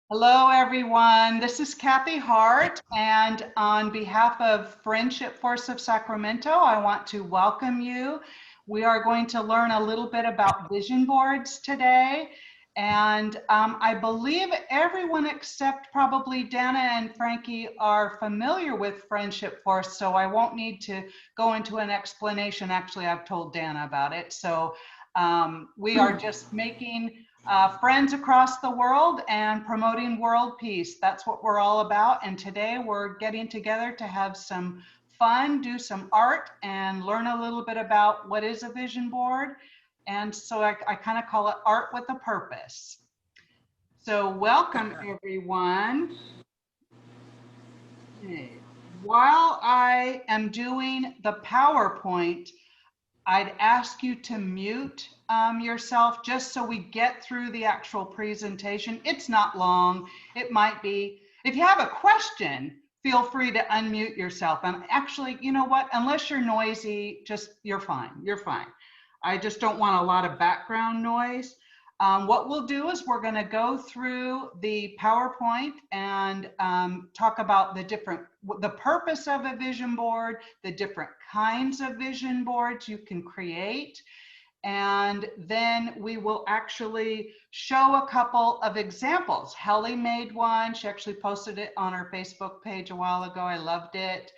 Hello, everyone. This is Kathy Hart, and on behalf of Friendship Force of Sacramento, I want to welcome you. We are going to learn a little bit about vision boards today, and I believe everyone except probably Dana and Frankie are familiar with Friendship Force, so I won't need to go into an explanation. Actually, I've told Dana about it. So we are just making friends across the world and promoting world peace. That's what we're all about. And today we're getting together to have some fun, do some art, and learn a little bit about what is a vision board. And so I kind of call it art with a purpose. So welcome, everyone. Okay. While I am doing the PowerPoint, I'd ask you to mute yourself just so we get through the actual presentation. It's not long. It might be. If you have a question, feel free to unmute yourself. And actually, you know what? Unless you're noisy, you're fine. You're fine. I just don't want a lot of background noise. What we'll do is we're going to go through the PowerPoint and talk about the purpose of a vision board, the different kinds of vision boards you can create. And then we will actually show a couple of examples. Helly made one. She actually posted it on her Facebook page a while ago. I loved it.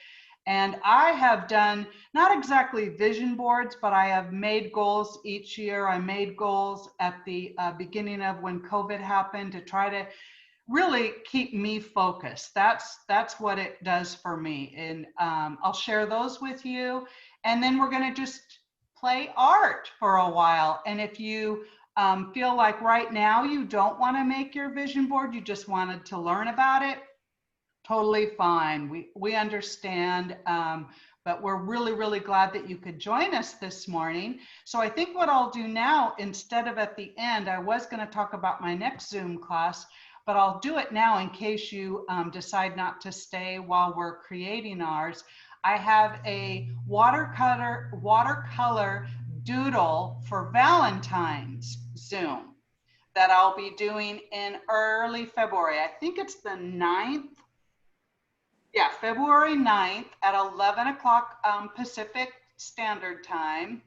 And I have done not exactly vision boards, but I have made goals each year. I made goals at the beginning of when COVID happened to try to really keep me focused. That's what it does for me. And I'll share those with you. And then we're going to just play art for a while. And if you feel like right now you don't want to make your vision board, you just wanted to learn about it, totally fine. We understand, but we're really, really glad that you could join us this morning. So I think what I'll do now, instead of at the end, I was going to talk about my next Zoom class, but I'll do it now in case you decide not to stay while we're creating ours. I have a watercolor doodle for Valentine's Zoom that I'll be doing in early February. I think it's the 9th. Yeah, February 9th at 11 o'clock Pacific Standard Time.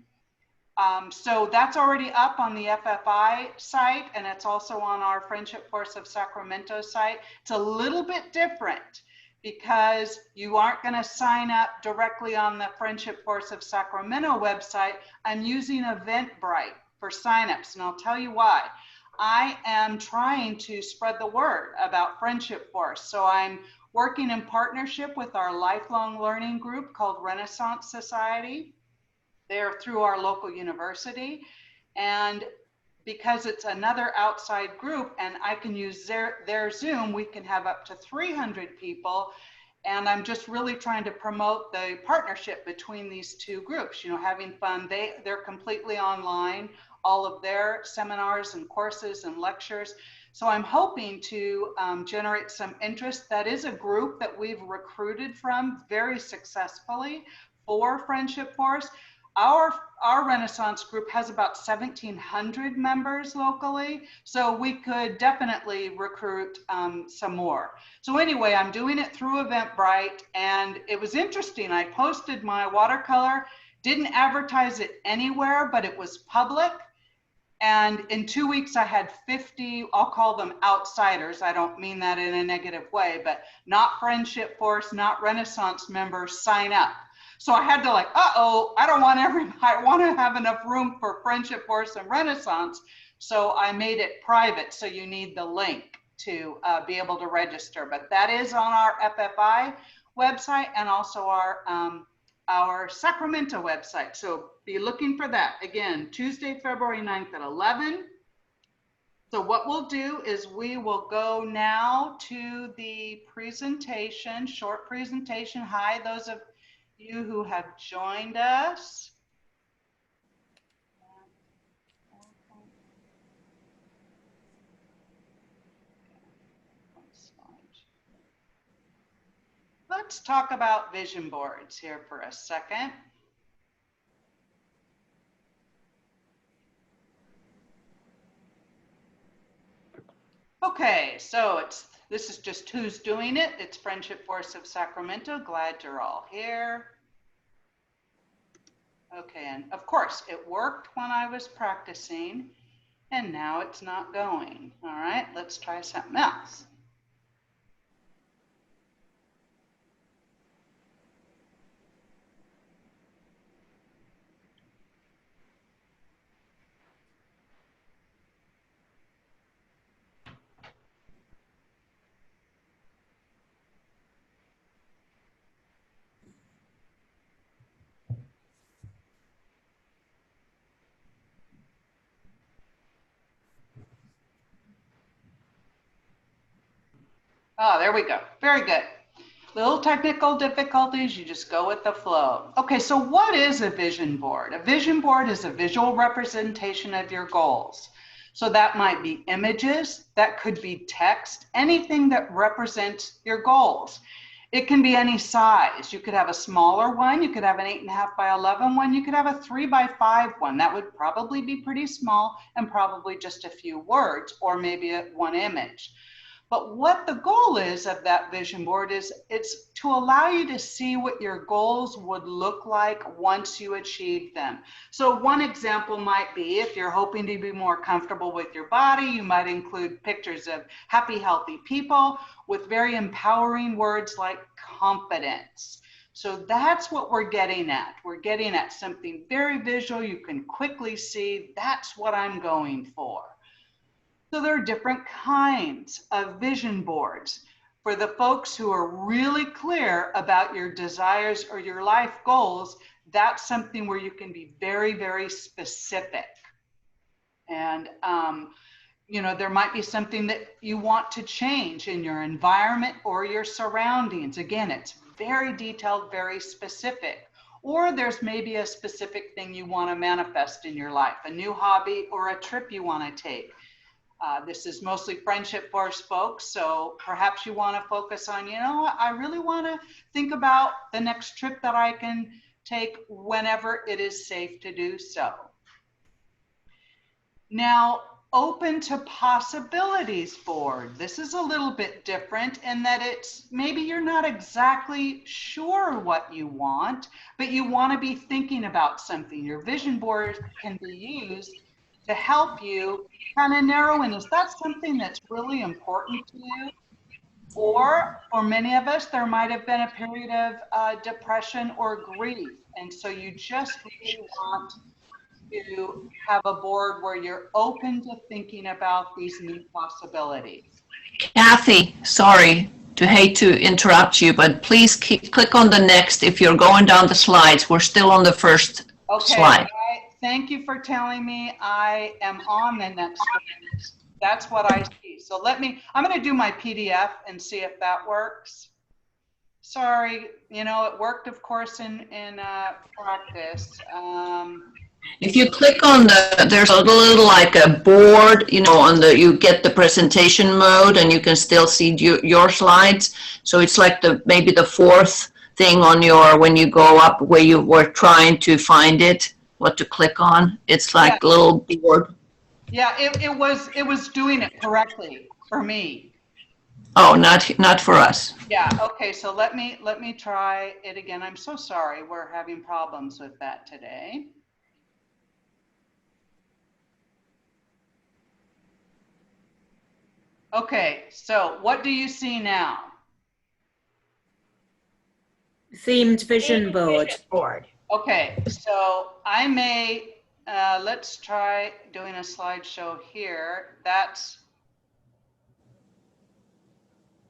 So that's already up on the FFI site, and it's also on our Friendship Force of Sacramento site. It's a little bit different because you aren't going to sign up directly on the Friendship Force of Sacramento website. I'm using Eventbrite for signups, and I'll tell you why. I am trying to spread the word about Friendship Force. So I'm working in partnership with our lifelong learning group called Renaissance Society. They're through our local university. And because it's another outside group and I can use their Zoom, we can have up to 300 people. And I'm just really trying to promote the partnership between these two groups, having fun. They're completely online, all of their seminars and courses and lectures. So I'm hoping to generate some interest. That is a group that we've recruited from very successfully for Friendship Force. Our Renaissance group has about 1,700 members locally, so we could definitely recruit some more. So anyway, I'm doing it through Eventbrite, and it was interesting. I posted my watercolor, didn't advertise it anywhere, but it was public. And in 2 weeks, I had 50, I'll call them outsiders. I don't mean that in a negative way, but not Friendship Force, not Renaissance members sign up. So I had to I don't want everybody, I want to have enough room for Friendship Force and Renaissance. So I made it private. So you need the link to be able to register. But that is on our FFI website and also our Sacramento website. So be looking for that. Again, Tuesday, February 9th at 11. So what we'll do is we will go now to the presentation, short presentation. Hi, those of you who have joined us. Let's talk about vision boards here for a second. Okay, so this is just who's doing it. It's Friendship Force of Sacramento. Glad you're all here. Okay, and of course it worked when I was practicing, and now it's not going. All right, let's try something else. Oh, there we go. Very good. Little technical difficulties, you just go with the flow. Okay, so what is a vision board? A vision board is a visual representation of your goals. So that might be images, that could be text, anything that represents your goals. It can be any size. You could have a smaller one, you could have an 8.5 by 11 one, you could have a 3 by 5 one. That would probably be pretty small and probably just a few words or maybe one image. But what the goal is of that vision board is it's to allow you to see what your goals would look like once you achieve them. So one example might be if you're hoping to be more comfortable with your body, you might include pictures of happy, healthy people with very empowering words like confidence. So that's what we're getting at. We're getting at something very visual. You can quickly see that's what I'm going for. So there are different kinds of vision boards. For the folks who are really clear about your desires or your life goals, that's something where you can be very, very specific. And, you know, there might be something that you want to change in your environment or your surroundings. Again, it's very detailed, very specific. Or there's maybe a specific thing you want to manifest in your life, a new hobby or a trip you want to take. This is mostly Friendship Force folks, so perhaps you want to focus on, you know, I really want to think about the next trip that I can take whenever it is safe to do so. Now, open to possibilities board. This is a little bit different in that it's maybe you're not exactly sure what you want, but you want to be thinking about something. Your vision board can be used to help you kind of narrow in, is that something that's really important to you? Or for many of us, there might have been a period of depression or grief. And so you just really want to have a board where you're open to thinking about these new possibilities. Kathy, sorry to hate to interrupt you, but please click on the next. If you're going down the slides, we're still on the first slide. Thank you for telling me I am on the next one. That's what I see. So I'm going to do my PDF and see if that works. Sorry, you know, it worked, of course, in practice. If you click on there's a little like a board, you know, you get the presentation mode and you can still see your slides. So it's like maybe the fourth thing on when you go up where you were trying to find it. What to click on. It's like a little board. Yeah, it was doing it correctly for me. Oh, not for us. Yeah, okay, so let me try it again. I'm so sorry, we're having problems with that today. Okay, so what do you see now? Themed vision board. Okay, so I may, let's try doing a slideshow here.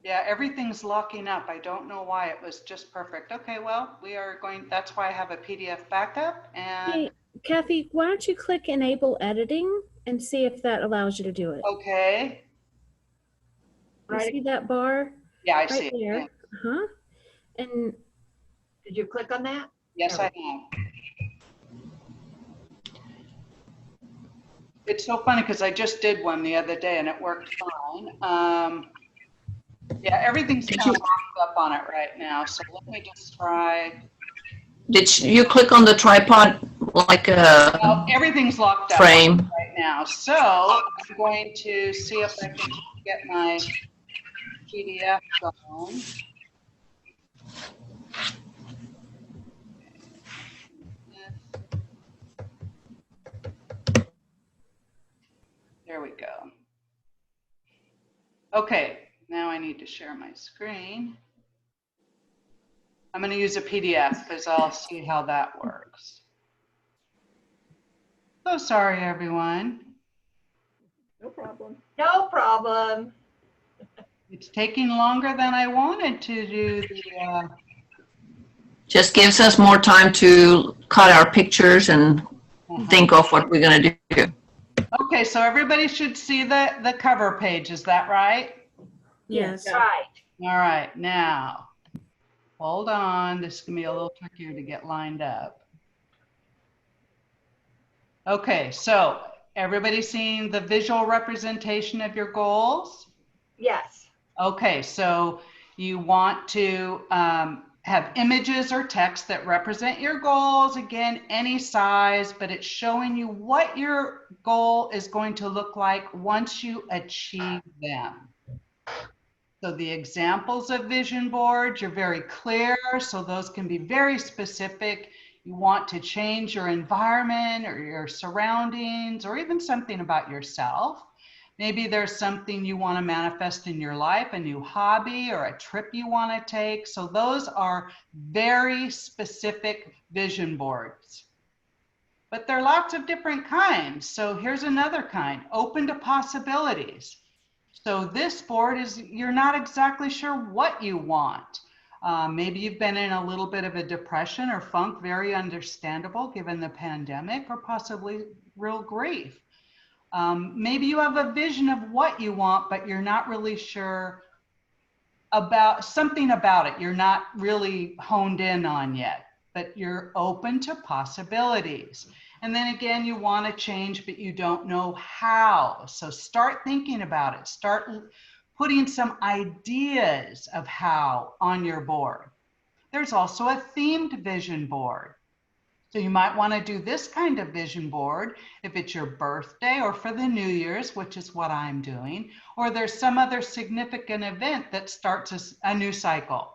Yeah, everything's locking up. I don't know why. It was just perfect. Okay, well, that's why I have a PDF backup. And hey, Kathy, why don't you click enable editing and see if that allows you to do it? Okay. You see that bar? Yeah, I right see there. it. Uh-huh. And did you click on that? Yes, I have. It's so funny because I just did one the other day and it worked fine. Yeah, everything's kind of locked up on it right now. So let me just try. Did you click on the tripod like Well, a everything's locked up frame. right now. So I'm going to see if I can get my PDF going. There we go. Okay, now I need to share my screen. I'm going to use a PDF because I'll see how that works. So sorry, everyone. No problem. No problem. It's taking longer than I wanted to do the, Just gives us more time to cut our pictures and think of what we're going to do. Okay, so everybody should see the cover page, is that right? Yes. Right. All right, now, hold on. This is going to be a little trickier to get lined up. Okay, so everybody seeing the visual representation of your goals? Yes. Okay, so you want to have images or text that represent your goals, again, any size, but it's showing you what your goal is going to look like once you achieve them. So the examples of vision boards, you're very clear, so those can be very specific. You want to change your environment or your surroundings or even something about yourself. Maybe there's something you want to manifest in your life, a new hobby or a trip you want to take. So those are very specific vision boards. But there are lots of different kinds. So here's another kind, open to possibilities. So this board is, you're not exactly sure what you want. Maybe you've been in a little bit of a depression or funk, very understandable given the pandemic, or possibly real grief. Maybe you have a vision of what you want, but you're not really sure about something about it. You're not really honed in on yet, but you're open to possibilities. And then again, you want to change, but you don't know how. So start thinking about it. Start putting some ideas of how on your board. There's also a themed vision board. So you might want to do this kind of vision board if it's your birthday or for the New Year's, which is what I'm doing, or there's some other significant event that starts a new cycle.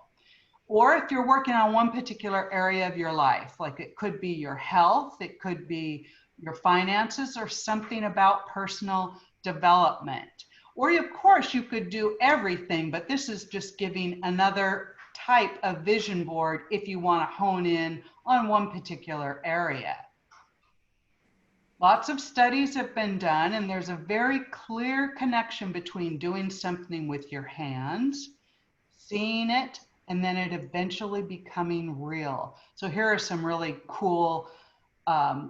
Or if you're working on one particular area of your life, like it could be your health, it could be your finances, or something about personal development. Or of course you could do everything, but this is just giving another type of vision board if you want to hone in on one particular area. Lots of studies have been done, and there's a very clear connection between doing something with your hands, seeing it, and then it eventually becoming real. So here are some really cool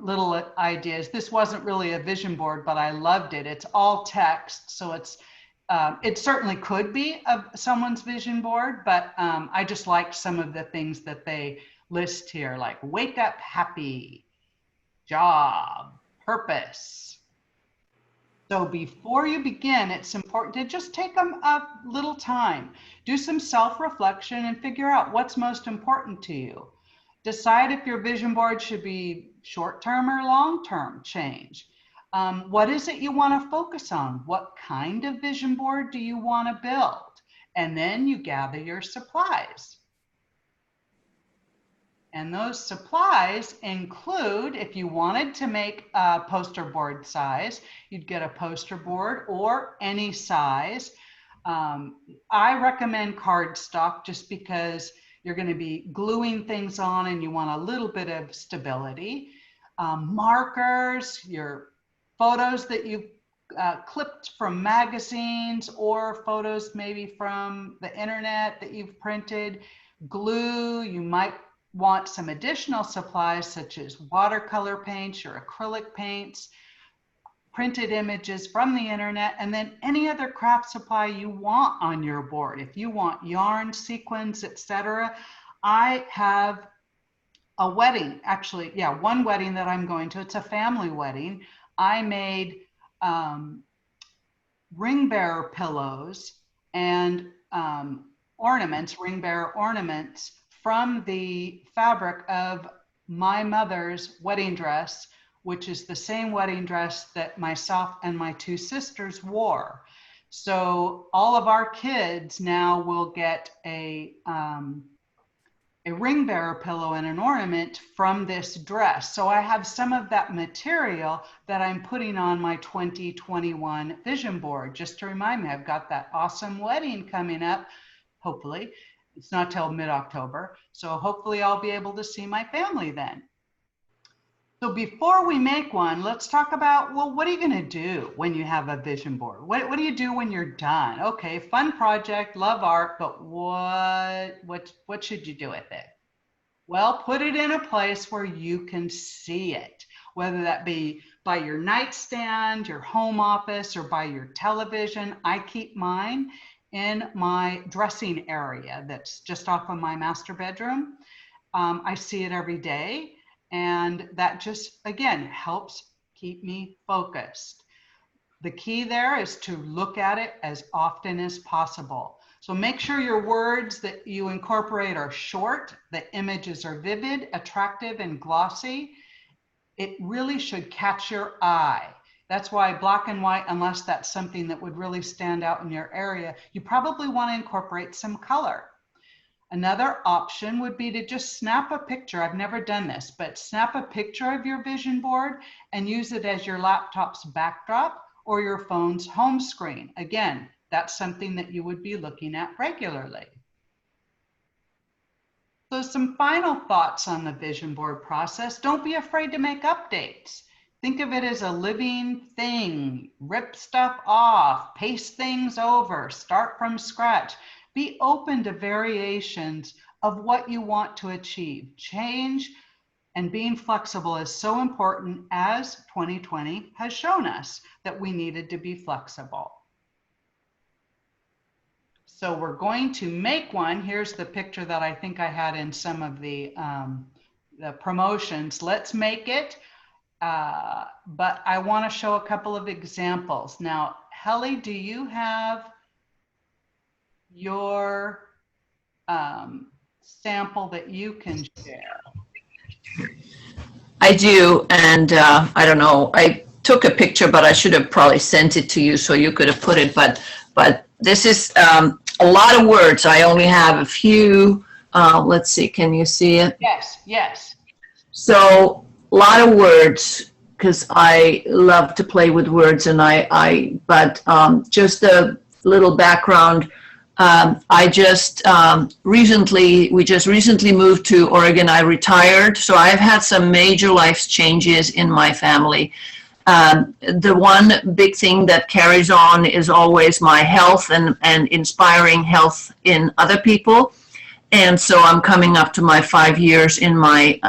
little ideas. This wasn't really a vision board, but I loved it. It's all text, so it certainly could be someone's vision board, but I just liked some of the things that they list here, like wake up happy, job, purpose. So before you begin, it's important to just take a little time, do some self-reflection and figure out what's most important to you. Decide if your vision board should be short-term or long-term change. What is it you want to focus on? What kind of vision board do you want to build? And then you gather your supplies. And those supplies include, if you wanted to make a poster board size, you'd get a poster board or any size. I recommend cardstock just because you're going to be gluing things on and you want a little bit of stability. Markers, your photos that you've clipped from magazines or photos maybe from the internet that you've printed. Glue, you might want some additional supplies such as watercolor paints or acrylic paints, printed images from the internet, and then any other craft supply you want on your board. If you want yarn, sequins, etc. I have a wedding, actually, yeah, one wedding that I'm going to. It's a family wedding. I made ring bearer pillows and ornaments, ring bearer ornaments from the fabric of my mother's wedding dress, which is the same wedding dress that myself and my two sisters wore. So all of our kids now will get a ring bearer pillow and an ornament from this dress. So I have some of that material that I'm putting on my 2021 vision board, just to remind me I've got that awesome wedding coming up. Hopefully, it's not till mid-October. So hopefully I'll be able to see my family then. So before we make one, let's talk about, well, what are you going to do when you have a vision board? What do you do when you're done? Okay, fun project, love art, but what should you do with it? Well, put it in a place where you can see it, whether that be by your nightstand, your home office, or by your television. I keep mine in my dressing area that's just off of my master bedroom. I see it every day. And that just, again, helps keep me focused. The key there is to look at it as often as possible. So make sure your words that you incorporate are short, the images are vivid, attractive, and glossy. It really should catch your eye. That's why black and white, unless that's something that would really stand out in your area, you probably want to incorporate some color. Another option would be to just snap a picture. I've never done this, but snap a picture of your vision board and use it as your laptop's backdrop or your phone's home screen. Again, that's something that you would be looking at regularly. So some final thoughts on the vision board process. Don't be afraid to make updates. Think of it as a living thing. Rip stuff off, paste things over, start from scratch. Be open to variations of what you want to achieve. Change and being flexible is so important, as 2020 has shown us that we needed to be flexible. So we're going to make one. Here's the picture that I think I had in some of the promotions. Let's make it. But I want to show a couple of examples. Now, Helly, do you have your sample that you can share? I do, and I don't know, I took a picture, but I should have probably sent it to you so you could have put it, but this is a lot of words. I only have a few. Let's see, can you see it? Yes, yes. So a lot of words, because I love to play with words, and but just a little background. We just recently moved to Oregon. I retired, so I've had some major life changes in my family. The one big thing that carries on is always my health and inspiring health in other people. And so I'm coming up to my 5 years in my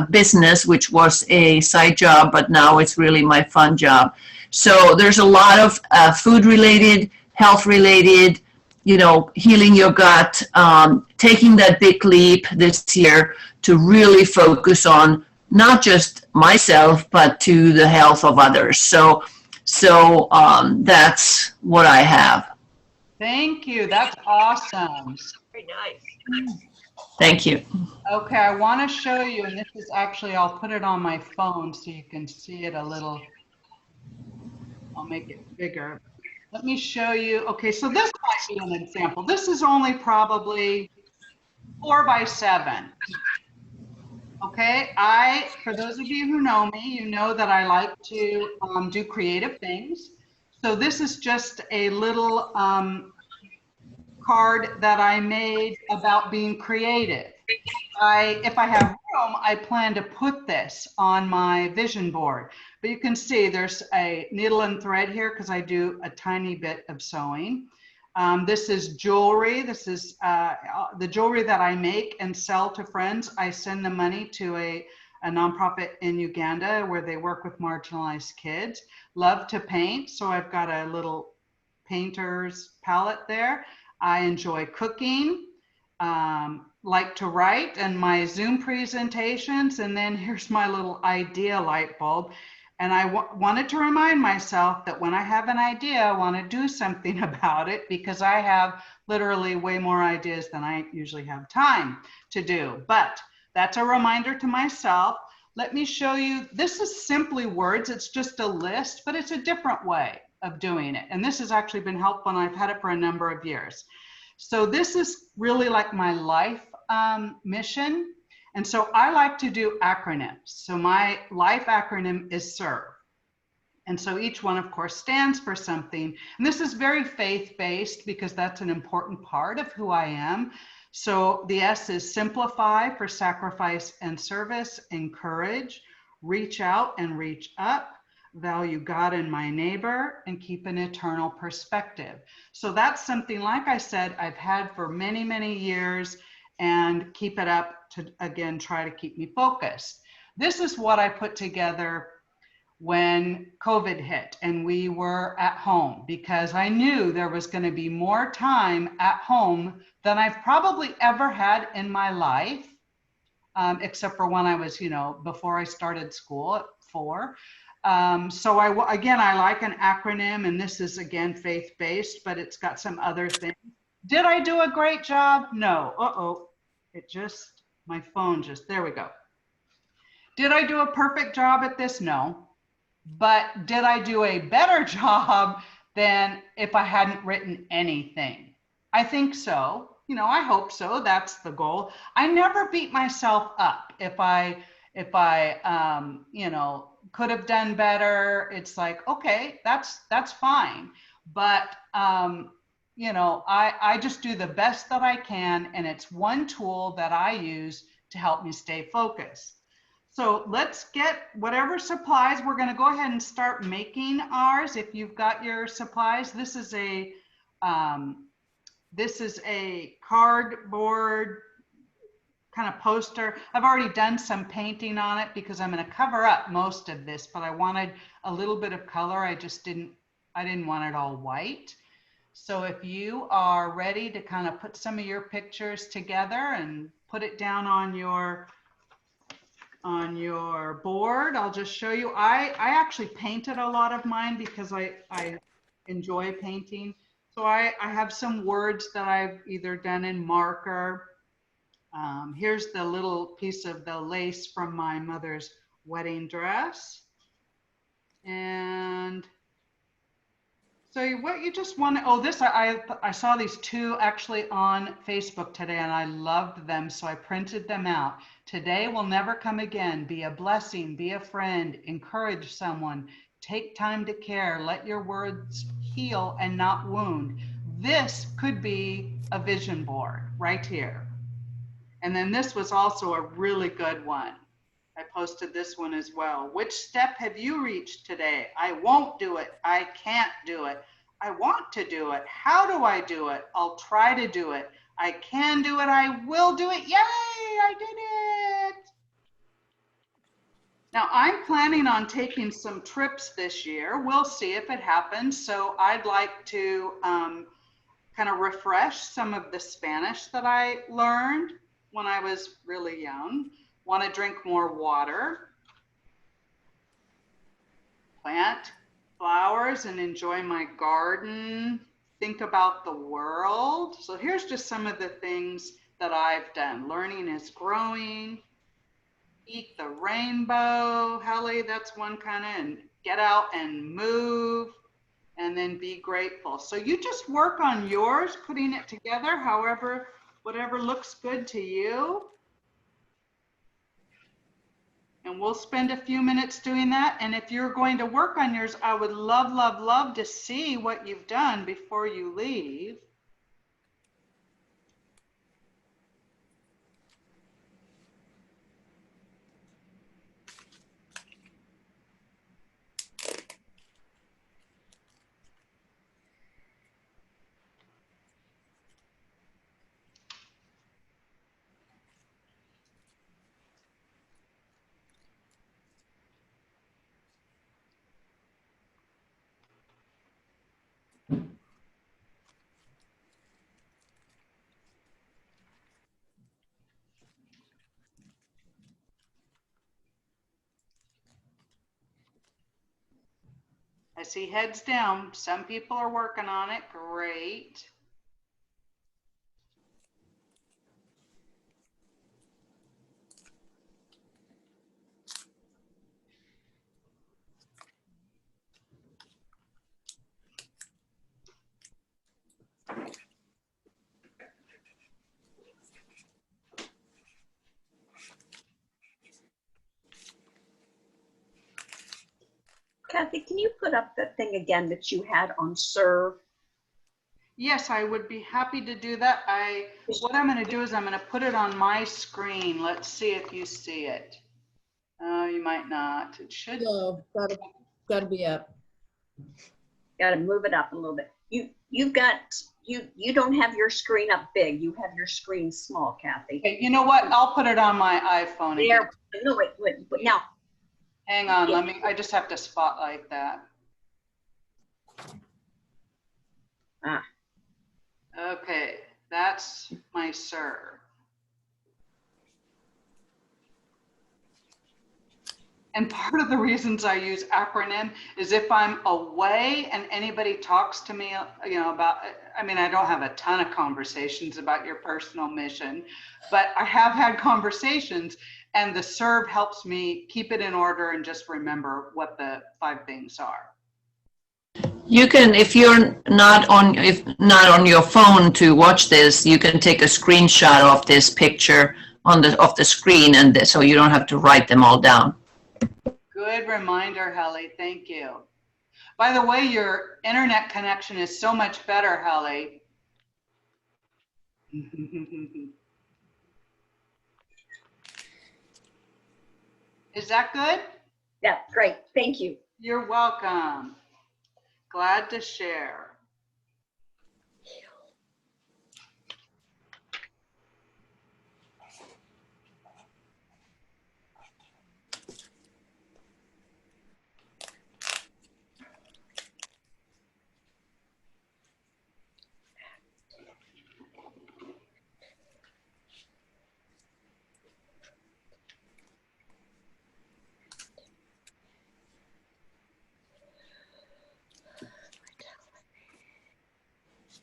business, which was a side job, but now it's really my fun job. So there's a lot of food-related, health-related, you know, healing your gut, taking that big leap this year to really focus on not just myself, but to the health of others. So that's what I have. Thank you. That's awesome. Very nice. Thank you. Okay, I want to show you, and this is actually, I'll put it on my phone so you can see it a little. I'll make it bigger. Let me show you. Okay, so this might be an example. This is only probably 4 by 7. Okay, for those of you who know me, you know that I like to do creative things. So this is just a little card that I made about being creative. If I have room, I plan to put this on my vision board. But you can see there's a needle and thread here because I do a tiny bit of sewing. This is jewelry. This is the jewelry that I make and sell to friends. I send the money to a nonprofit in Uganda where they work with marginalized kids. Love to paint, so I've got a little painter's palette there. I enjoy cooking, like to write, and my Zoom presentations. And then here's my little idea light bulb. And I wanted to remind myself that when I have an idea, I want to do something about it, because I have literally way more ideas than I usually have time to do. But that's a reminder to myself. Let me show you, this is simply words. It's just a list, but it's a different way of doing it. And this has actually been helpful, and I've had it for a number of years. So this is really like my life mission. And so I like to do acronyms. So my life acronym is SERVE. And so each one, of course, stands for something. And this is very faith-based because that's an important part of who I am. So the S is simplify for sacrifice and service, encourage, reach out and reach up, value God and my neighbor, and keep an eternal perspective. So that's something, like I said, I've had for many, many years, and keep it up to, again, try to keep me focused. This is what I put together when COVID hit and we were at home, because I knew there was going to be more time at home than I've probably ever had in my life, except for when I was, before I started school at 4. So I like an acronym, and this is again faith-based, but it's got some other things. Did I do a great job? No. My phone there we go. Did I do a perfect job at this? No. But did I do a better job than if I hadn't written anything? I think so. I hope so. That's the goal. I never beat myself up if I could have done better. It's like, okay, that's fine. But I just do the best that I can, and it's one tool that I use to help me stay focused. So let's get whatever supplies. We're going to go ahead and start making ours. If you've got your supplies, this is a cardboard kind of poster. I've already done some painting on it because I'm going to cover up most of this, but I wanted a little bit of color. I didn't want it all white. So if you are ready to kind of put some of your pictures together and put it down on your board, I'll just show you. I actually painted a lot of mine because I enjoy painting. So I have some words that I've either done in marker. Here's the little piece of the lace from my mother's wedding dress. And so what you just want to, I saw these 2 actually on Facebook today, and I loved them, so I printed them out. Today will never come again. Be a blessing, be a friend, encourage someone, take time to care, let your words heal and not wound. This could be a vision board right here. And then this was also a really good one. I posted this one as well. Which step have you reached today? I won't do it. I can't do it. I want to do it. How do I do it? I'll try to do it. I can do it. I will do it. Yay, I did it. Now I'm planning on taking some trips this year. We'll see if it happens. So I'd like to kind of refresh some of the Spanish that I learned when I was really young. Want to drink more water, plant flowers and enjoy my garden, think about the world. So here's just some of the things that I've done. Learning is growing, eat the rainbow, Hallie, that's one kind of, and get out and move, and then be grateful. So you just work on yours, putting it together, whatever looks good to you. And we'll spend a few minutes doing that. And if you're going to work on yours, I would love, love, love to see what you've done before you leave. I see heads down. Some people are working on it. Great. Kathy, can you put up the thing again that you had on serve? Yes, I would be happy to do that. What I'm going to do is I'm going to put it on my screen. Let's see if you see it. You might not. It should. No, gotta be up. Got to move it up a little bit. You don't have your screen up big. You have your screen small, Kathy. Okay, you know what? I'll put it on my iPhone again. There. No, wait. Now. Hang on. I just have to spotlight that. Ah. Okay, that's my serve. And part of the reasons I use acronym is if I'm away and anybody talks to me, about, I mean, I don't have a ton of conversations about your personal mission, but I have had conversations, and the serve helps me keep it in order and just remember what the 5 things are. You can, if you're not on your phone to watch this, you can take a screenshot of this picture of the screen, and so you don't have to write them all down. Good reminder, Helly. Thank you. By the way, your internet connection is so much better, Helly. Is that good? Yeah, great. Thank you. You're welcome. Glad to share.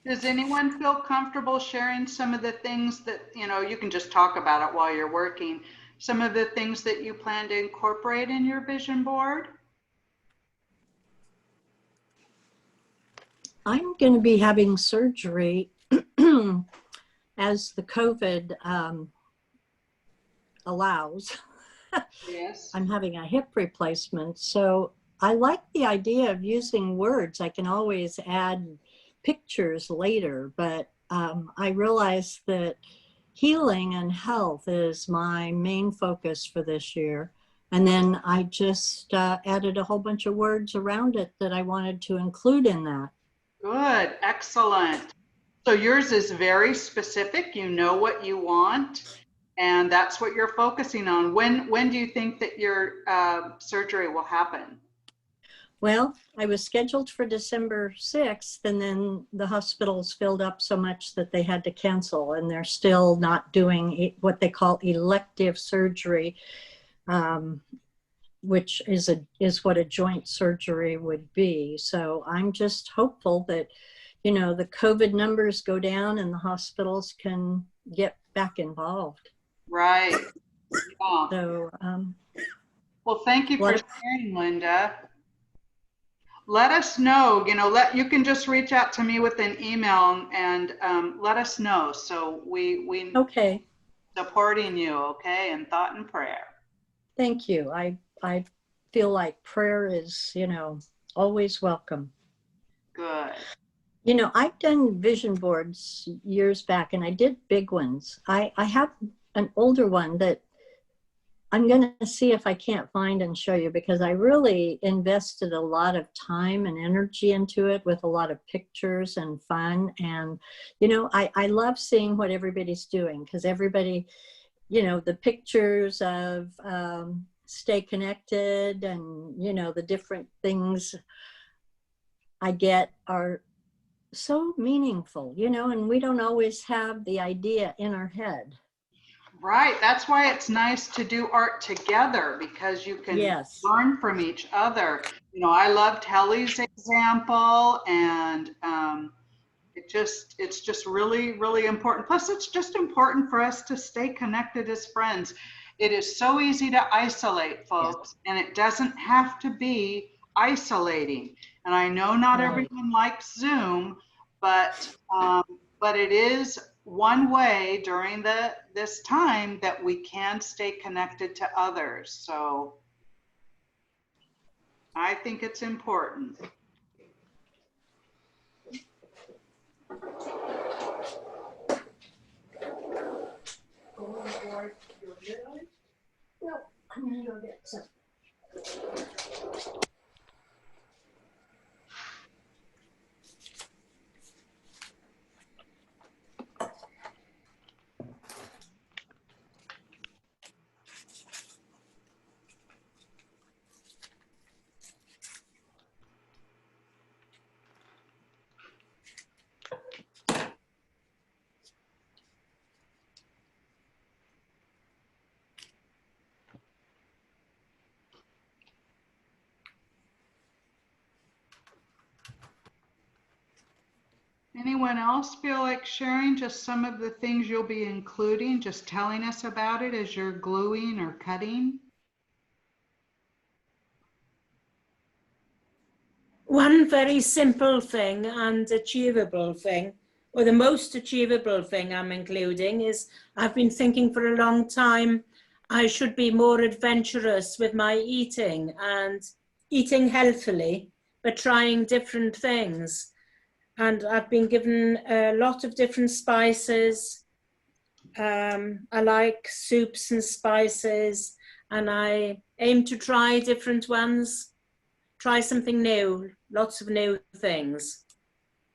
Does anyone feel comfortable sharing some of the things that, you can just talk about it while you're working, some of the things that you plan to incorporate in your vision board? I'm going to be having surgery as the COVID allows. Yes. I'm having a hip replacement. So I like the idea of using words. I can always add pictures later, but I realize that healing and health is my main focus for this year. And then I just added a whole bunch of words around it that I wanted to include in that. Good, excellent. So yours is very specific. You know what you want, and that's what you're focusing on. When do you think that your surgery will happen? Well, I was scheduled for December 6th, and then the hospitals filled up so much that they had to cancel, and they're still not doing what they call elective surgery, which is what a joint surgery would be. So I'm just hopeful that, the COVID numbers go down and the hospitals can get back involved. Right. Yeah. So, well, thank you for sharing, Linda. Let us know, you can just reach out to me with an email and let us know. So we okay. Supporting you, okay, in thought and prayer. Thank you. I feel like prayer is, always welcome. Good. I've done vision boards years back, and I did big ones. I have an older one that I'm going to see if I can't find and show you, because I really invested a lot of time and energy into it with a lot of pictures and fun. And, I love seeing what everybody's doing, because everybody, the pictures of stay connected and, the different things I get are so meaningful, and we don't always have the idea in our head. Right. That's why it's nice to do art together, because you can learn from each other. I loved Helly's example, and it's just really, really important. Plus, it's just important for us to stay connected as friends. It is so easy to isolate, folks, and it doesn't have to be isolating. And I know not everyone likes Zoom, but it is one way during this time that we can stay connected to others. So I think it's important. No, I'm gonna go get some. Anyone else feel like sharing just some of the things you'll be including, just telling us about it as you're gluing or cutting? One very simple thing and achievable thing, or the most achievable thing I'm including, is I've been thinking for a long time I should be more adventurous with my eating and eating healthily, but trying different things. And I've been given a lot of different spices. I like soups and spices, and I aim to try different ones. Try something new, lots of new things.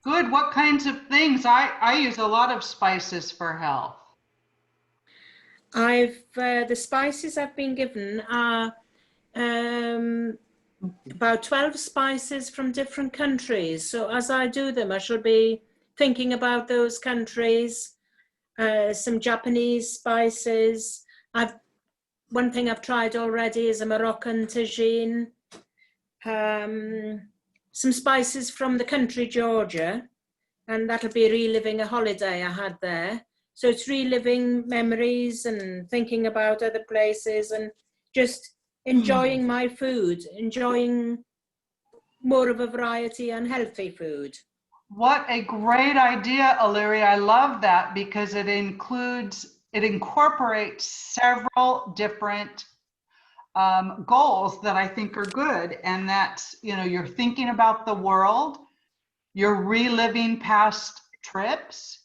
Good. What kinds of things? I use a lot of spices for health. The spices I've been given are about 12 spices from different countries. So as I do them, I shall be thinking about those countries. Some Japanese spices. One thing I've tried already is a Moroccan tagine. Some spices from the country Georgia, and that'll be reliving a holiday I had there. So it's reliving memories and thinking about other places and just enjoying my food, enjoying more of a variety and healthy food. What a great idea, Illyria. I love that because it incorporates several different goals that I think are good. And that's, you're thinking about the world, you're reliving past trips,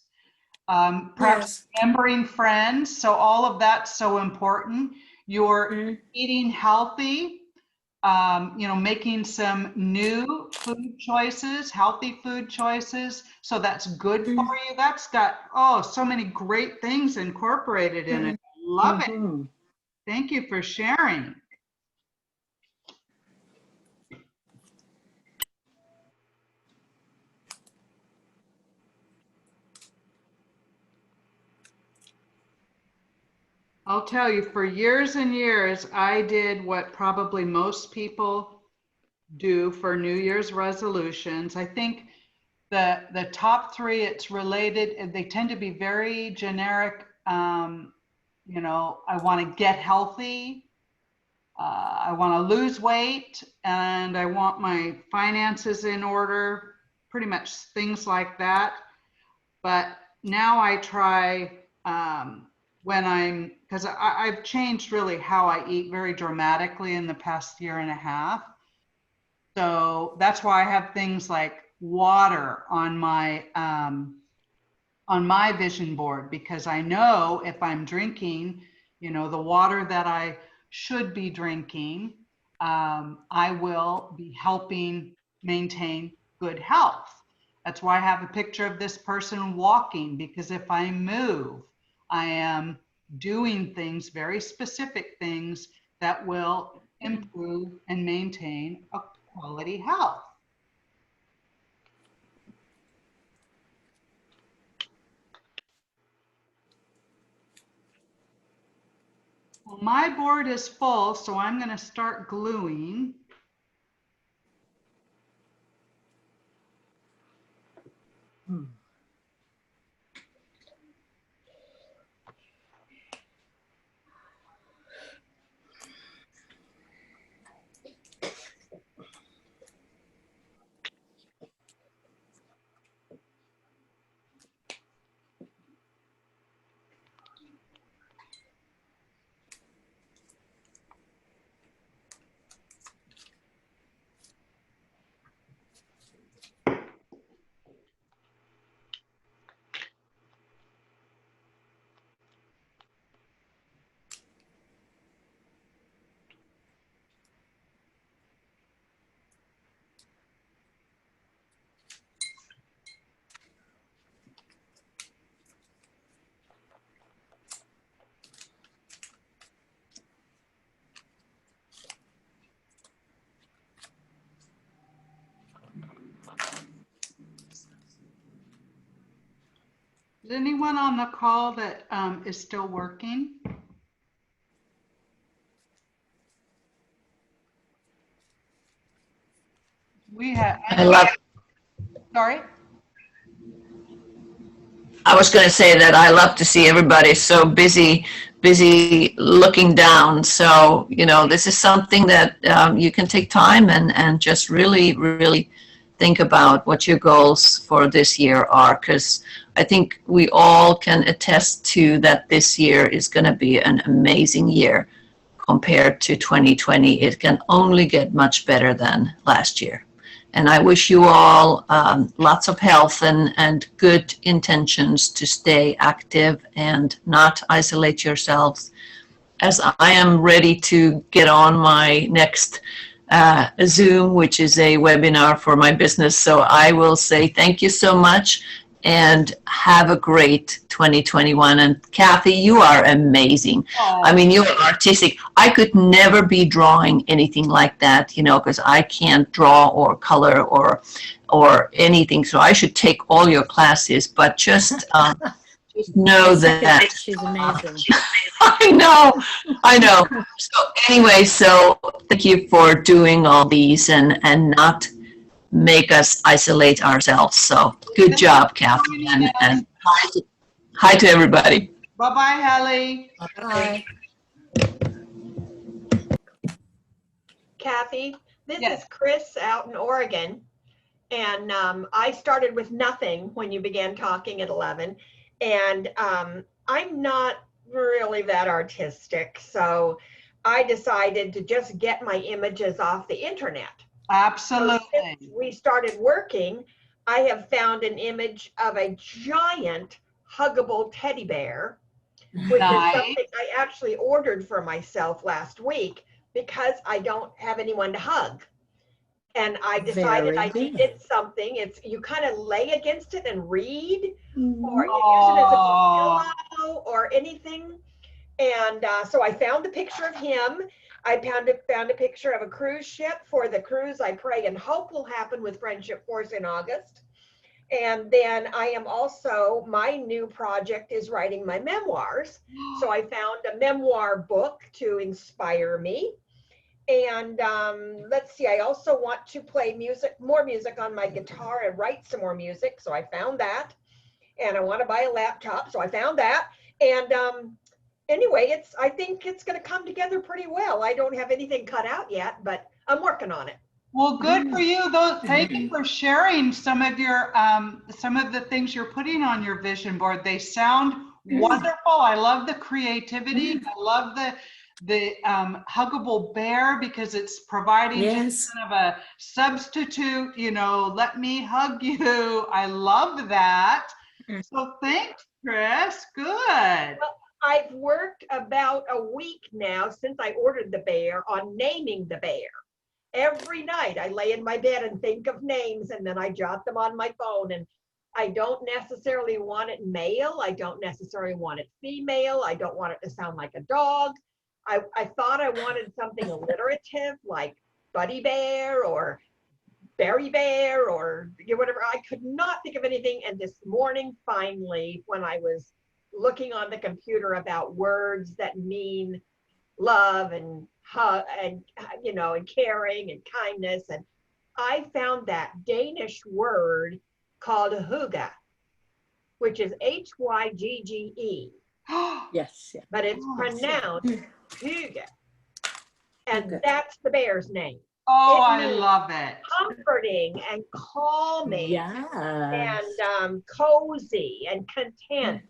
perhaps remembering friends. So all of that's so important. You're eating healthy, making some new food choices, healthy food choices. So that's good for you. That's got, so many great things incorporated in it. Love it. Thank you for sharing. I'll tell you, for years and years, I did what probably most people do for New Year's resolutions. I think the top three, it's related, they tend to be very generic. I want to get healthy, I want to lose weight, and I want my finances in order, pretty much things like that. But now I try because I've changed really how I eat very dramatically in the past year and a half. So that's why I have things like water on my vision board, because I know if I'm drinking, the water that I should be drinking, I will be helping maintain good health. That's why I have a picture of this person walking, because if I move, I am doing things, very specific things that will improve and maintain a quality health. Well, my board is full, so I'm going to start gluing. Is anyone on the call that is still working? We have. Sorry. I was going to say that I love to see everybody so busy looking down. So, this is something that you can take time and just really think about what your goals for this year are. Because I think we all can attest to that this year is going to be an amazing year compared to 2020. It can only get much better than last year. And I wish you all lots of health and good intentions to stay active and not isolate yourselves, as I am ready to get on my next Zoom, which is a webinar for my business. So I will say thank you so much and have a great 2021. And Kathy, you are amazing. I mean, you're artistic. I could never be drawing anything like that, because I can't draw or color or anything. So I should take all your classes, but just know that. She's amazing. I know. So anyway, so thank you for doing all these and not make us isolate ourselves. So good job, Kathy, and hi to everybody. Bye-bye, Hallie. Bye. Kathy, this Yes. is Chris out in Oregon. And I started with nothing when you began talking at 11. And I'm not really that artistic. So I decided to just get my images off the internet. Absolutely. So since we started working, I have found an image of a giant huggable teddy bear, which Nice. is something I actually ordered for myself last week because I don't have anyone to hug. And I decided I needed something. You kind of lay against it and read, or you use it as a pillow or anything. And so I found a picture of him. I found a picture of a cruise ship for the cruise I pray and hope will happen with Friendship Force in August. And then I am also, my new project is writing my memoirs. So I found a memoir book to inspire me. And let's see, I also want to play more music on my guitar and write some more music. So I found that. And I want to buy a laptop. So I found that. And anyway, I think it's going to come together pretty well. I don't have anything cut out yet, but I'm working on it. Well, good for you. Thank you for sharing some of the things you're putting on your vision board. They sound wonderful. I love the creativity. I love the huggable bear because it's providing just kind of a substitute, let me hug you. I love that. So thanks, Chris. Good. Well, I've worked about a week now since I ordered the bear on naming the bear. Every night I lay in my bed and think of names and then I jot them on my phone. And I don't necessarily want it male. I don't necessarily want it female. I don't want it to sound like a dog. I thought I wanted something alliterative like Buddy Bear or Berry Bear or whatever. I could not think of anything. And this morning, finally, when I was looking on the computer about words that mean love and hug and caring and kindness, and I found that Danish word called hygge, which is Hygge. Yes. But it's pronounced hygge, and that's the bear's name. Oh, I love it. Comforting and calming, and cozy and content,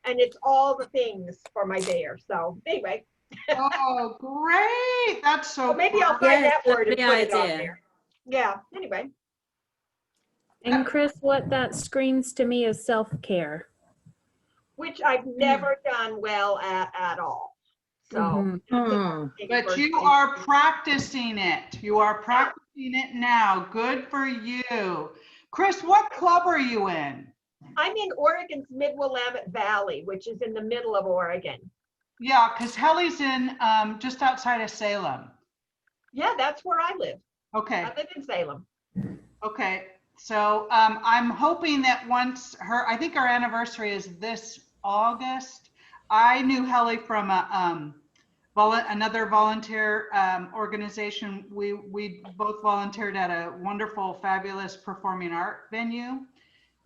and it's all the things for my bear. So anyway. Oh, great! That's so. Maybe I'll find that word and put it on there. Yeah. Anyway. And Chris, what that screams to me is self-care. Which I've never done well at all. So, but you are practicing it. You are practicing it now. Good for you. Chris, what club are you in? I'm in Oregon's Mid-Willamette Valley, which is in the middle of Oregon. Yeah, because Helly's in just outside of Salem. Yeah, that's where I live. Okay. I live in Salem. Okay. So I'm hoping that once I think our anniversary is this August. I knew Helly from another volunteer organization. We both volunteered at a wonderful, fabulous performing art venue.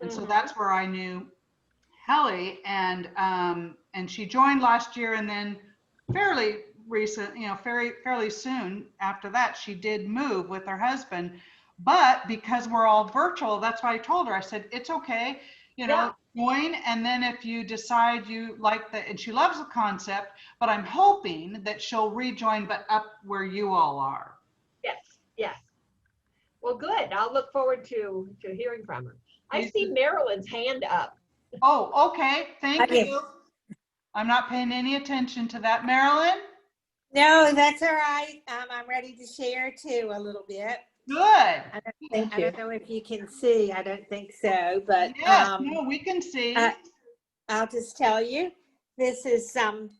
And so that's where I knew Helly, and she joined last year, and then fairly recent, fairly soon after that, she did move with her husband. But because we're all virtual, that's why I told her, I said, it's okay, join. And then if you decide you like and she loves the concept, but I'm hoping that she'll rejoin, but up where you all are. Yes, yes. Well, good. I'll look forward to hearing from her. I see Marilyn's hand up. Oh, okay. Thank Okay. you. I'm not paying any attention to that. Marilyn? No, that's all right. I'm ready to share too a little bit. Good. I Thank you. don't know if you can see. I don't think so, but Yes, no, we can see. I'll just tell you, this is an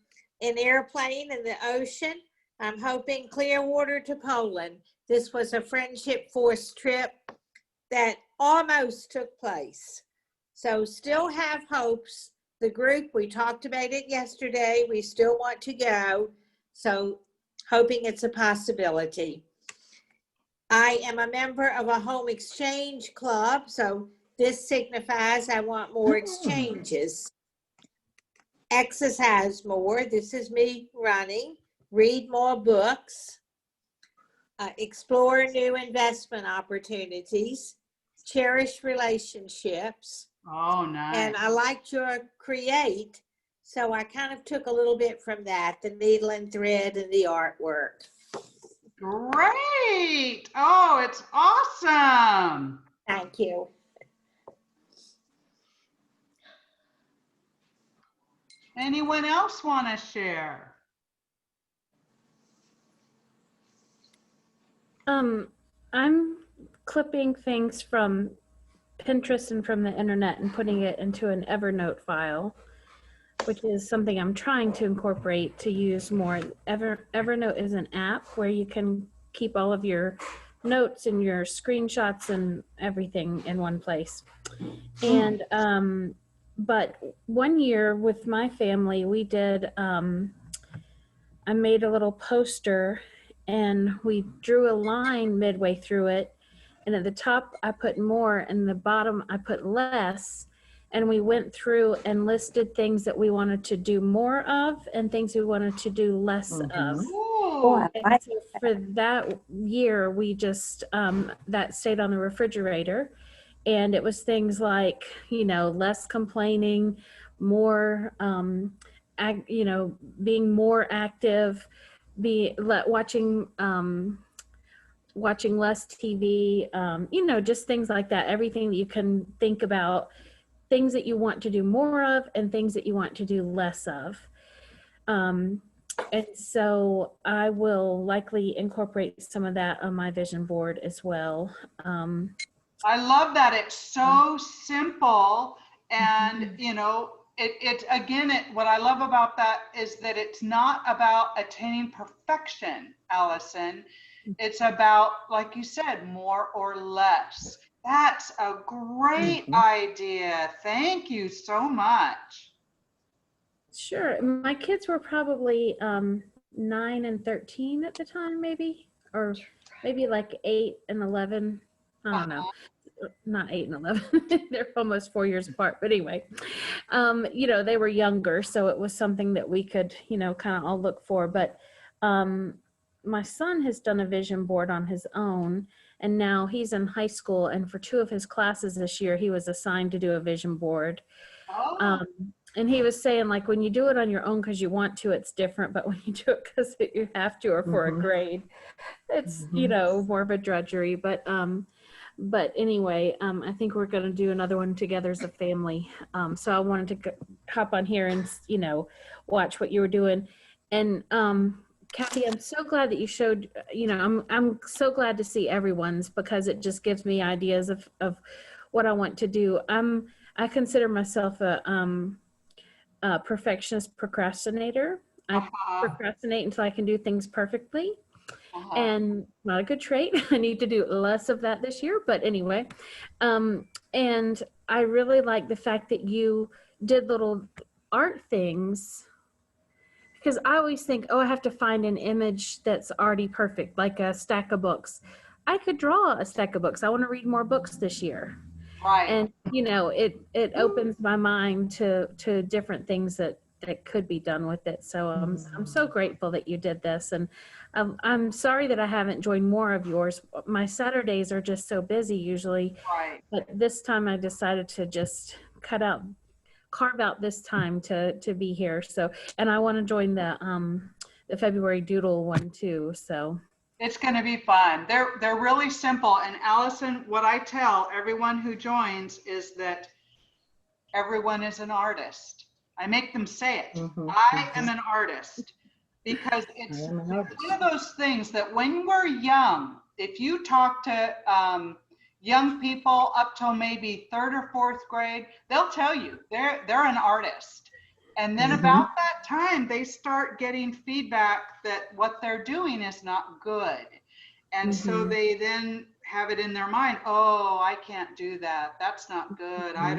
airplane in the ocean. I'm hoping Clearwater to Poland. This was a Friendship Force trip that almost took place. So still have hopes. The group, we talked about it yesterday. We still want to go. So hoping it's a possibility. I am a member of a home exchange club. So this signifies I want more exchanges. Exercise more. This is me running. Read more books. Explore new investment opportunities. Cherish relationships. Oh, nice. And I liked your create, so I kind of took a little bit from that, the needle and thread and the artwork. Great. Oh, it's awesome. Thank you. Anyone else want to share? I'm clipping things from Pinterest and from the internet and putting it into an Evernote file, which is something I'm trying to incorporate to use more. Evernote is an app where you can keep all of your notes and your screenshots and everything in one place. And but one year with my family, we did I made a little poster and we drew a line midway through it. And at the top, I put more, and the bottom, I put less. And we went through and listed things that we wanted to do more of and things we wanted to do less of. Ooh. And so for that year, we just, that stayed on the refrigerator. And it was things like, less complaining, more, being more active, watching less TV, just things like that. Everything that you can think about, things that you want to do more of and things that you want to do less of. And so I will likely incorporate some of that on my vision board as well. I love that. It's so simple. And, what I love about that is that it's not about attaining perfection, Allison. It's about, like you said, more or less. That's a great idea. Thank you so much. Sure. My kids were probably 9 and 13 at the time, maybe, or maybe like 8 and 11. I don't know. Not 8 and 11. They're almost 4 years apart. But anyway, they were younger. So it was something that we could, kind of all look for. But my son has done a vision board on his own. And now he's in high school. And for 2 of his classes this year, he was assigned to do a vision board. Oh. And he was saying, like, when you do it on your own because you want to, it's different. But when you do it because you have to or for a grade, it's, more of a drudgery. But anyway, I think we're going to do another one together as a family. So I wanted to hop on here and, watch what you were doing. And Kathy, I'm so glad that you showed, I'm so glad to see everyone's because it just gives me ideas of what I want to do. I consider myself a perfectionist procrastinator. I procrastinate until I can do things perfectly. and not a good trait. I need to do less of that this year, but anyway. And I really like the fact that you did little art things, because I always think, oh, I have to find an image that's already perfect, like a stack of books. I could draw a stack of books. I want to read more books this year. Right. And, you know, it opens my mind to different things that could be done with it. So I'm so grateful that you did this. And I'm sorry that I haven't joined more of yours. My Saturdays are just so busy usually. Right. But this time I decided to just carve out this time to be here. So, and I want to join the February Doodle one too. So it's going to be fun. They're really simple. And Allison, what I tell everyone who joins is that everyone is an artist. I make them say it. I am an artist, because it's one of those things that when we're young, if you talk to young people up till maybe 3rd or 4th grade, they'll tell you they're an artist. And then about that time, they start getting feedback that what they're doing is not good. And so they then have it in their mind, oh, I can't do that. That's not good. I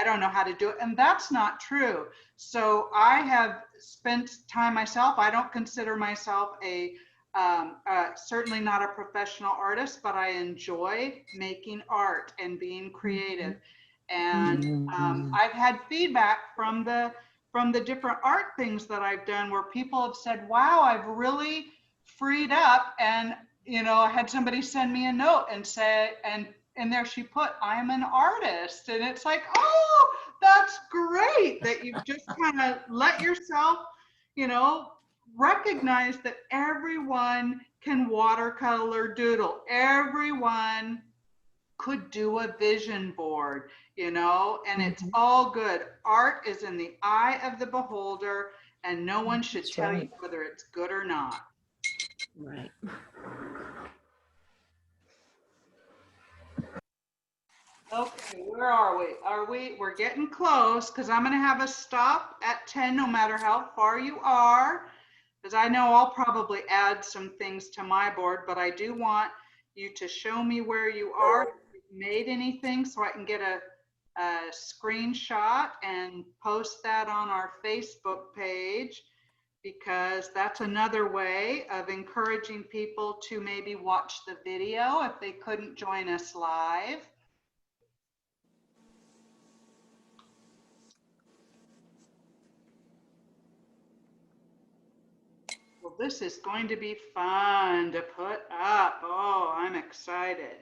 don't know how to do it. And that's not true. So I have spent time myself. I don't consider myself certainly not a professional artist, but I enjoy making art and being creative. And I've had feedback from the different art things that I've done where people have said, wow, I've really freed up. And, you know, I had somebody send me a note and say, and there she put, I'm an artist. And it's like, oh, that's great that you've just kind of let yourself, you know, recognize that everyone can watercolor doodle. Everyone could do a vision board, you know, and it's all good. Art is in the eye of the beholder, and no one should tell you whether it's good or not. Right. Okay, where are we? We're getting close, because I'm going to have a stop at 10 no matter how far you are, because I know I'll probably add some things to my board, but I do want you to show me where you are, if you've made anything, so I can get a screenshot and post that on our Facebook page, because that's another way of encouraging people to maybe watch the video if they couldn't join us live. Well, this is going to be fun to put up. Oh, I'm excited.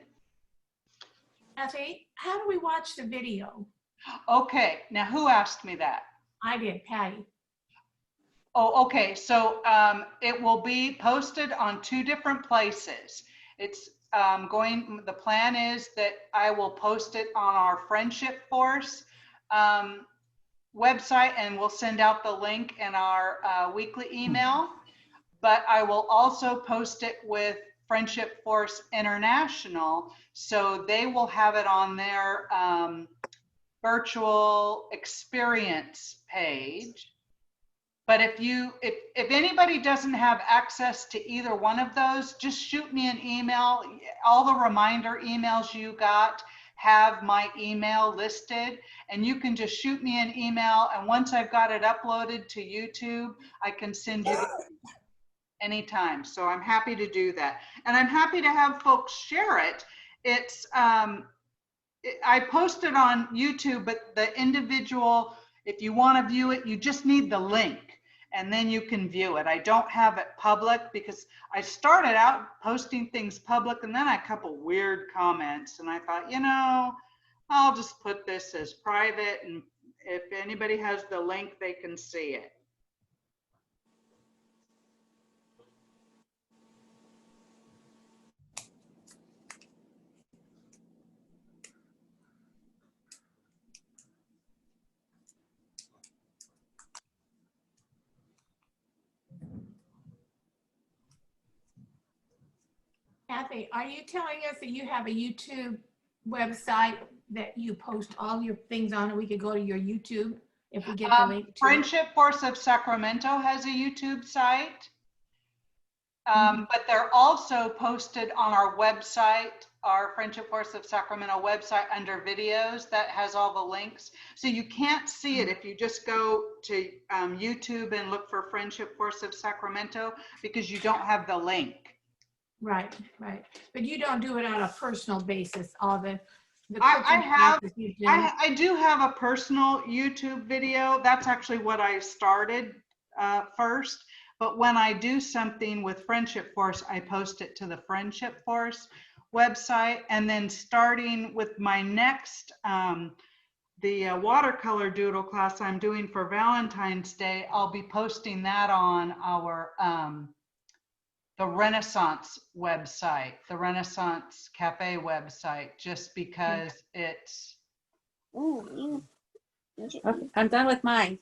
Kathy, how do we watch the video? Okay, now who asked me that? I did, Patty. Oh, okay, so it will be posted on 2 different places. It's the plan is that I will post it on our Friendship Force website, and we'll send out the link in our weekly email. But I will also post it with Friendship Force International, so they will have it on their virtual experience page. But if anybody doesn't have access to either one of those, just shoot me an email. All the reminder emails you got have my email listed, and you can just shoot me an email, and once I've got it uploaded to YouTube, I can send you anytime. So I'm happy to do that, and I'm happy to have folks share it. It's I posted on YouTube, but the individual, if you want to view it, you just need the link, and then you can view it. I don't have it public because I started out posting things public, and then I had a couple weird comments, and I thought, you know, I'll just put this as private, and if anybody has the link, they can see it. Kathy, are you telling us that you have a YouTube website that you post all your things on, and we could go to your YouTube if we get the link to it? Friendship Force of Sacramento has a YouTube site. But they're also posted on our website, our Friendship Force of Sacramento website under videos that has all the links. So you can't see it if you just go to YouTube and look for Friendship Force of Sacramento because you don't have the link. Right, right. But you don't do it on a personal basis, all the I cooking classes you do. I do have a personal YouTube video. That's actually what I started first. But when I do something with Friendship Force, I post it to the Friendship Force website. And then starting with my next, the watercolor doodle class I'm doing for Valentine's Day, I'll be posting that on our, the Renaissance website, the Renaissance Cafe website, just because it's. Ooh, I'm done with mine.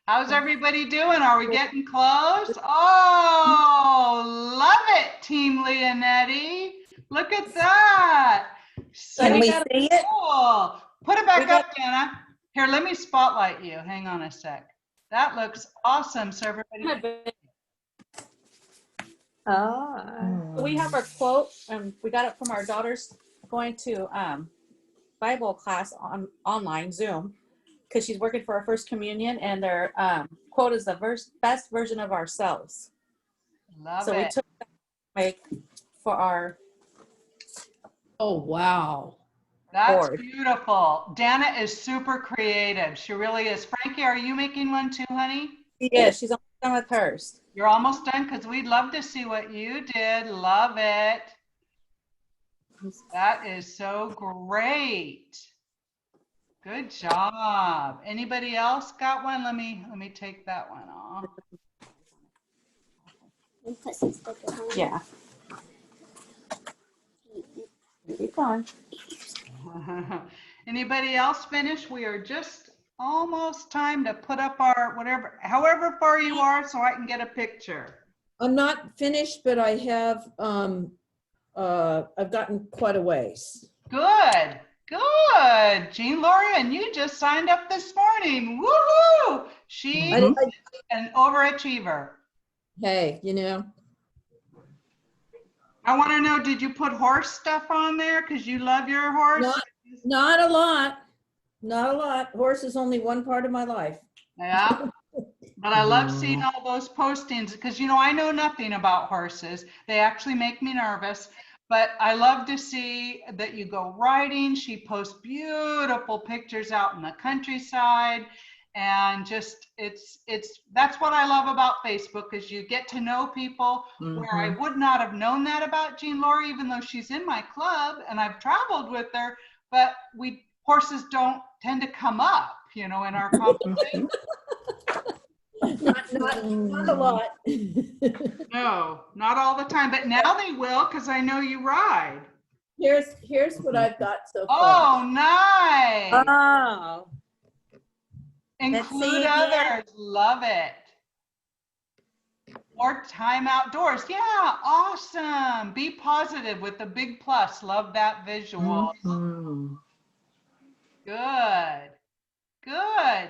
How's everybody doing? Are we getting close? Oh, love it, Team Leonetti. Look at that. Can we So see it? cool. Put it back up, Dana. Here, let me spotlight you. Hang on a sec. That looks awesome. So everybody. We have our quote, and we got it from our daughters going to Bible class on online Zoom because she's working for our first communion, and their quote is the best version of ourselves. Love so it. We took that make for our. Oh, wow. That's board. beautiful. Dana is super creative. She really is. Frankie, are you making one too, honey? Yeah, she's almost done with hers. You're almost done because we'd love to see what you did. Love it. That is so great. Good job. Anybody else got one? Let me take that one off. Yeah. Keep going. Anybody else finished? We are just almost time to put up our whatever, however far you are, so I can get a picture. I'm not finished, but I have, I've gotten quite a ways. Good, good. Jean Lori, and you just signed up this morning. Woohoo! She is an overachiever. Hey, you know. I want to know, did you put horse stuff on there because you love your horse? Not a lot. Not a lot. Horse is only one part of my life. Yeah. But I love seeing all those postings because, you know, I know nothing about horses. They actually make me nervous. But I love to see that you go riding. She posts beautiful pictures out in the countryside. And just, that's what I love about Facebook, is you get to know people where I would not have known that about Jean Lori, even though she's in my club and I've traveled with her, but horses don't tend to come up, you know, in our conversation. Not a lot. No, not all the time, but now they will, because I know you ride. Here's what I've got so far. Oh, nice. Oh. Include others. Love it. More time outdoors. Yeah, awesome. Be positive with the big plus. Love that visual. Good. Good.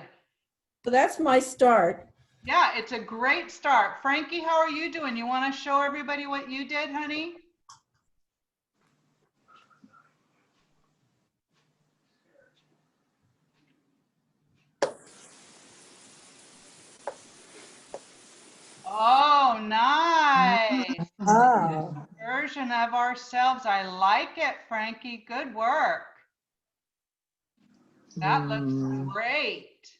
So that's my start. Yeah, it's a great start. Frankie, how are you doing? You want to show everybody what you did, honey? Oh, nice. Oh. Version of ourselves. I like it, Frankie. Good work. That looks great.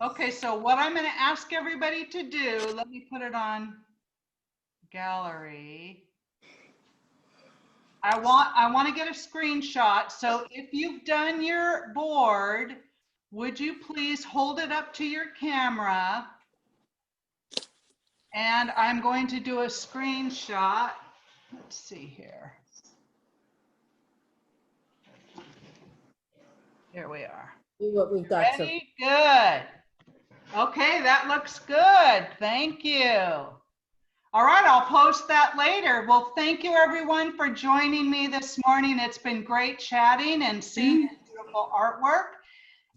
Okay, so what I'm going to ask everybody to do, let me put it on gallery. I want to get a screenshot. So if you've done your board, would you please hold it up to your camera? And I'm going to do a screenshot. Let's see here. Here we are. See what we've got. Ready? Good. Okay, that looks good. Thank you. All right, I'll post that later. Well, thank you everyone for joining me this morning. It's been great chatting and seeing beautiful artwork.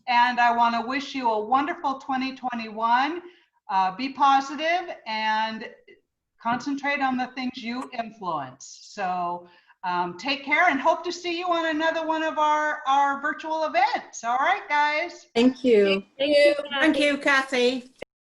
And I want to wish you a wonderful 2021. Be positive and concentrate on the things you influence. So take care and hope to see you on another one of our virtual events. All right, guys. Thank you. Thank you. Thank you, Kathy.